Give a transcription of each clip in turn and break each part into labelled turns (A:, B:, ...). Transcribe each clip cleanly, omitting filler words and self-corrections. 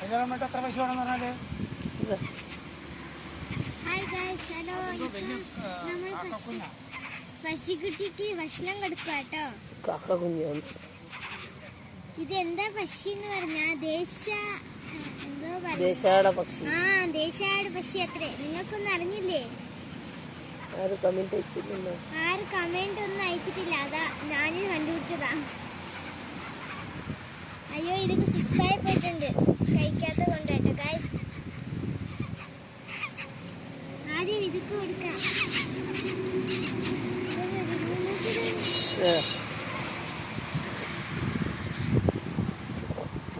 A: എത്ര പൈസ വേണമെന്ന് പറഞ്ഞാല്
B: പശുക്കുട്ടിക്ക് ഭക്ഷണം കൊടുക്കാട്ടോ. ഇത് എന്താ പക്ഷി എന്ന് പറഞ്ഞാ ദേശാട പക്ഷി. ദേശാട പക്ഷി അത്രേ. നിങ്ങൾക്കൊന്നും അറിഞ്ഞില്ലേ? ആര് കമന്റ് ഒന്നും അയച്ചിട്ടില്ല. അതാ ഞാനും കണ്ടുപിടിച്ചതാ. അയ്യോ ഇതൊക്കെ സുസ്തായി പോയിട്ടുണ്ട് കഴിക്കാത്ത കൊണ്ടാട്ടോ ഗൈസ്. ആദ്യം ഇതൊക്കെ കൊടുക്കാം.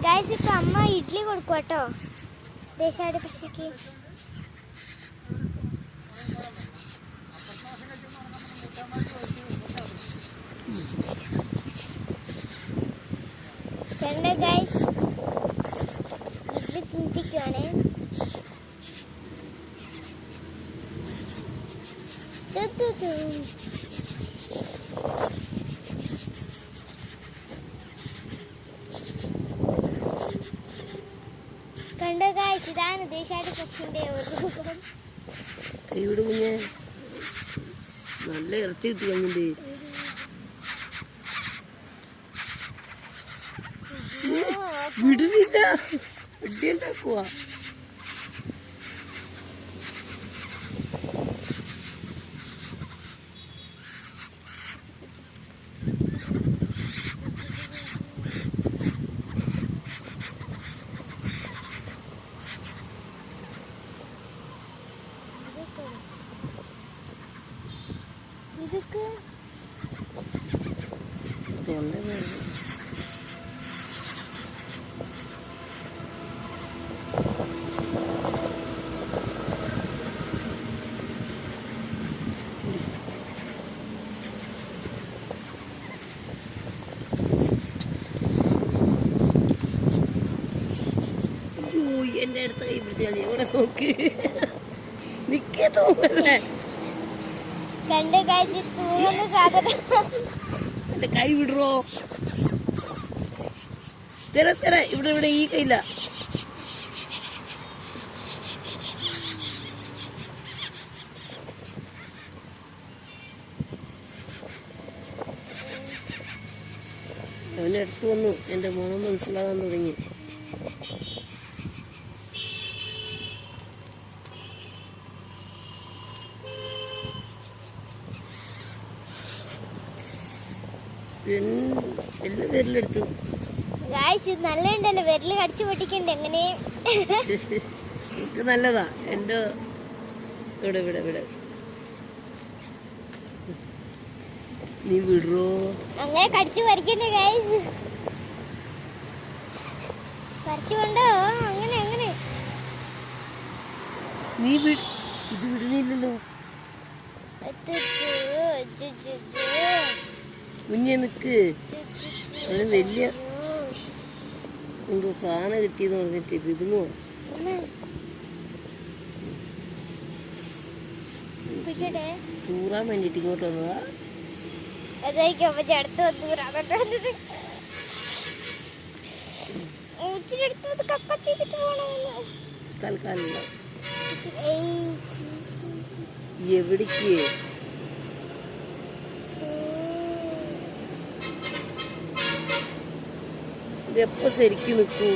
B: ഗൈസ് ഇപ്പൊ അമ്മ ഇഡ്ഡലി കൊടുക്കും കേട്ടോ ദേശാട പക്ഷിക്ക്. കണ്ട ഗൈസ് ഇഡ്ഡലി തിന്നിപ്പിക്കുവാണേ. കണ്ട ഗൈസ് ഇതാണ് ദേശാട പക്ഷിന്റെ രൂപം.
C: കൈവിട് കുഞ്ഞെ, നല്ല ഇറച്ചി കിട്ടി കഴിഞ്ഞിട്ട് വിടുന്നില്ല. അടിയുണ്ടാക്കുക.
B: ഇതൊക്കെ
C: എന്റെ അടുത്ത് കൈ പിടിച്ചാ നീ ഇവിടെ നോക്ക്. നിക്കേ തോന്നല്ലേ
B: കണ്ട് കഴിച്ച് തൂങ്ങുന്ന സാധനം.
C: എന്റെ കൈ വിടറോ. തര ഇവിടെ ഈ കൈയില്ല. അവന്റെ അടുത്ത് വന്നു. എന്റെ മോണം മനസ്സിലാകാൻ തുടങ്ങി. എല്ലാം വിരലെടുത്തു.
B: നല്ല ഉണ്ടല്ലോ, വിരല് കടിച്ചു പൊട്ടിക്കണ്ട. എങ്ങനെ
C: എനിക്ക് നല്ലതാ. എന്റെ ഇവിടെ നീ വിടറോ.
B: അങ്ങനെ കടിച്ചു പറിക്കണ്ടേ ഗൈസ്. പറിച്ചു കൊണ്ടോ. അങ്ങനെ
C: നീ ഇത് വിടുന്നില്ലല്ലോ. കുഞ്ഞെ നിക്ക്. അവന് വലിയ എന്തോ സാധനം കിട്ടിയെന്ന് പറഞ്ഞിട്ട് ഇതുമോ തൂറാൻ വേണ്ടിട്ട് ഇങ്ങോട്ട് വന്നതാ. തൽക്കാലം എവിടേക്ക് ഇതെപ്പോ ശരിക്കും നിൽക്കൂ.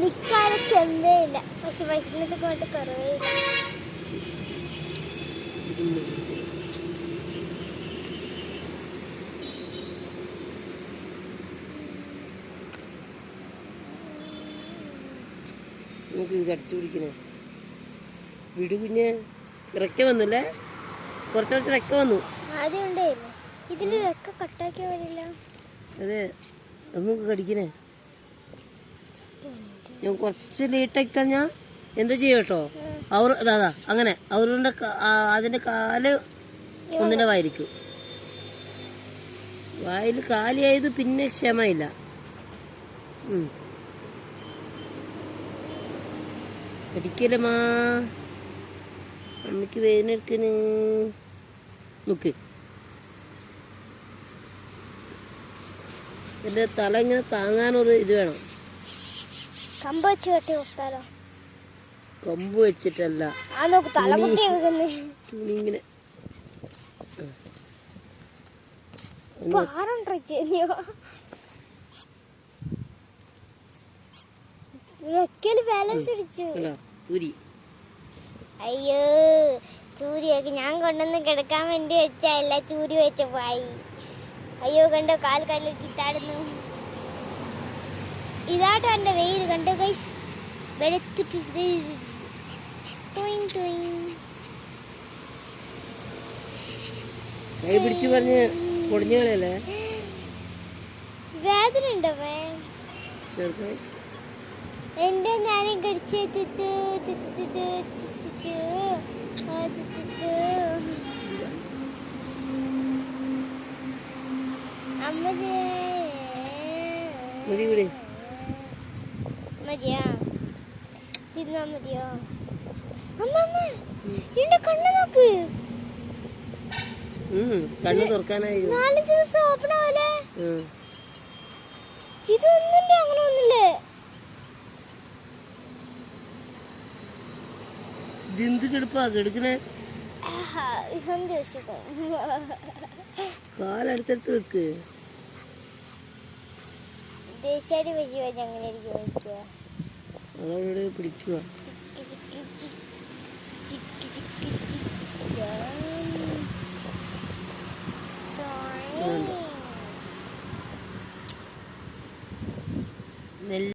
B: നിക്കാനൊക്കെ എന്തേ ഇല്ല. പക്ഷെ ഭക്ഷണത്തെ കൊണ്ട് കുറവേ ഇല്ല.
C: നമുക്ക് ഇത് കടിച്ചു പിടിക്കണേ. വിടു കുഞ്ഞ്. ഇറക്ക വന്നല്ലേ, കുറച്ച് ഇറക്ക വന്നു.
B: ആദ്യം ഉണ്ടായില്ലേ ഇതിന്റെ ഇറക്ക കട്ടാക്കിയ വരില്ല.
C: അതെ, നമുക്ക് കടിക്കണേ. ഞാൻ കുറച്ച് ലേറ്റാക്കി കഴിഞ്ഞാൽ എന്താ ചെയ്യും കേട്ടോ. അതാ അങ്ങനെ അവരുടെ അതിന്റെ കാല് ഒന്നിന്റെ വായിരിക്കും. വായിൽ കാലിയായത് പിന്നെ ക്ഷമയില്ല. കടിക്കലമ്മാ, അമ്മയ്ക്ക് വേദനെടുക്കണ്. നോക്ക്, എൻ്റെ തല ഇങ്ങനെ താങ്ങാനൊരു ഇത് വേണം.
B: കമ്പ് വെച്ച് കെട്ടി കൊടുത്താലോ?
C: കമ്പ് വെച്ചിട്ടല്ല,
B: ആ നോക്ക് തലമുട്ടി വെക്കുന്നേ.
C: തുണി ഇങ്ങനെ
B: ബാലൻസ് പിടിച്ചു.
C: തുരി.
B: അയ്യോ, ചൂരിയൊക്കെ ഞാൻ കൊണ്ടുവന്ന് കിടക്കാൻ വേണ്ടി വെച്ചല്ല, ചൂരി വെച്ച പോയി. അയ്യോ കണ്ടോ, കാൽ കല്ലിൽ കിട്ടാടുന്നു. ഇതാട്ടോ എന്റെ വെയിൽ കണ്ടോ ഗൈസ്, വെളുത്തിട്ട്
C: കൈ പിടിച്ചു പറഞ്ഞ് പൊടിഞ്ഞു കളയല്ലേ?
B: വേദന ഉണ്ടോ
C: ചെറുതായിട്ട്.
B: എന്റെ ഞാനും കടിച്ചു.
C: മതി വിട്.
B: മതിയാ? തിന്നാ മതിയോ? അമ്മ എന്റെ കണ്ണ് നോക്ക്.
C: കണ്ണ് തുറക്കാനായി
B: 4 ദിവസം ഓപ്പൺ ആവല്ലേ? ഇതൊന്നും അങ്ങനെ ഒന്നില്ലേ?
C: ഇതെന്ത് കിടപ്പാ കിടക്കണേ? കാലടുത്തടുത്ത് വെക്ക്.
B: ദേശാരി വഴി അങ്ങനെ
C: അതവിടെ പിടിക്കുക.